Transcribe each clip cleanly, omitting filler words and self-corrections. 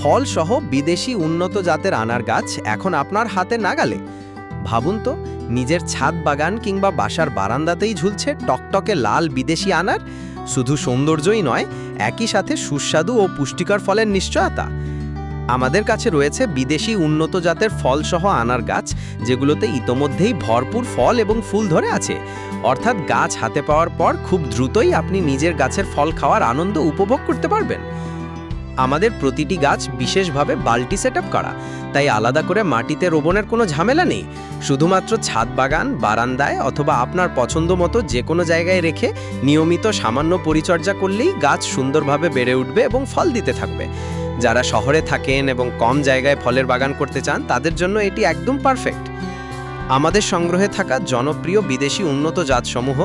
ফলসহ বিদেশি উন্নত জাতের আনার গাছ এখন আপনার হাতে নাগালে। ভাবুন তো, নিজের ছাদ বাগান কিংবা বাসার বারান্দাতেই ঝুলছে টকটকে লাল বিদেশি আনার। শুধু সৌন্দর্যই নয়, একই সাথে সুস্বাদু ও পুষ্টিকর ফলের নিশ্চয়তা। আমাদের কাছে রয়েছে বিদেশি উন্নত জাতের ফলসহ আনার গাছ, যেগুলোতে ইতোমধ্যেই ভরপুর ফল এবং ফুল ধরে আছে। অর্থাৎ গাছ হাতে পাওয়ার পর খুব দ্রুতই আপনি নিজের গাছের ফল খাওয়ার আনন্দ উপভোগ করতে পারবেন। আমাদের প্রতিটি গাছ বিশেষভাবে বাল্টি সেটআপ করা, তাই আলাদা করে মাটিতে রোপণের কোনো ঝামেলা নেই। শুধুমাত্র ছাদ বাগান, বারান্দায় অথবা আপনার পছন্দ মতো যে কোনো জায়গায় রেখে নিয়মিত সামান্য পরিচর্যা করলেই গাছ সুন্দরভাবে বেড়ে উঠবে এবং ফল দিতে থাকবে। যারা শহরে থাকেন এবং কম জায়গায় ফলের বাগান করতে চান, তাদের জন্য এটি একদম পারফেক্ট। আমাদের সংগ্রহে থাকা জনপ্রিয় বিদেশি উন্নত জাতসমূহ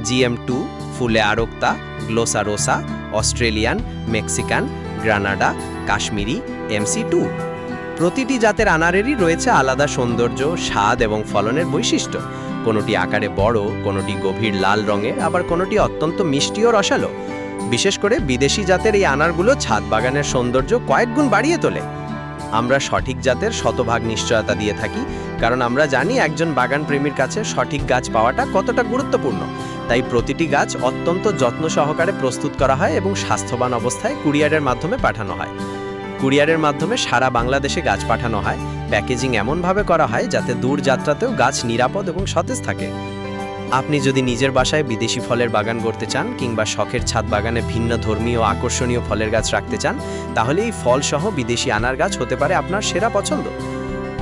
GM2, ফুলে আরক্তা, গ্লোসারোসা, Australian, Mexican, Granada, Kashmiri, MC2। প্রতিটি জাতের আনারেরই রয়েছে আলাদা সৌন্দর্য, স্বাদ এবং ফলনের বৈশিষ্ট্য। কোনোটি আকারে বড়, কোনোটি গভীর লাল রঙের, আবার কোনোটি অত্যন্ত মিষ্টি ও রসালো। বিশেষ করে বিদেশি জাতের এই আনারগুলো ছাদ বাগানের সৌন্দর্য কয়েক গুণ বাড়িয়ে তোলে। আমরা সঠিক জাতের শতভাগ নিশ্চয়তা দিয়ে থাকি, কারণ আমরা জানি একজন বাগান প্রেমীর কাছে সঠিক গাছ পাওয়াটা কতটা গুরুত্বপূর্ণ। তাই প্রতিটি গাছ অত্যন্ত যত্ন সহকারে প্রস্তুত করা হয় এবং স্বাস্থ্যবান অবস্থায় কুরিয়ারের মাধ্যমে পাঠানো হয়। কুরিয়ারের মাধ্যমে সারা বাংলাদেশে গাছ পাঠানো হয়। প্যাকেজিং এমনভাবে করা হয় যাতে দূর যাত্রাতেও গাছ নিরাপদ এবং সতেজ থাকে। আপনি যদি নিজের বাসায় বিদেশি ফলের বাগান করতে চান কিংবা শখের ছাদ বাগানে ভিন্ন ধর্মীয় আকর্ষণীয় ফলের গাছ রাখতে চান, তাহলে এই ফলসহ বিদেশি আনার গাছ হতে পারে আপনার সেরা পছন্দ।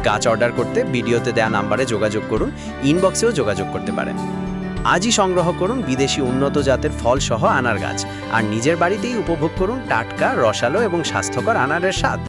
গাছ অর্ডার করতে ভিডিওতে দেওয়া নাম্বারে যোগাযোগ করুন, ইনবক্সেও যোগাযোগ করতে পারেন। আজই সংগ্রহ করুন বিদেশি উন্নত জাতের ফলসহ আনার গাছ, আর নিজের বাড়িতেই উপভোগ করুন টাটকা, রসালো এবং স্বাস্থ্যকর আনারের স্বাদ।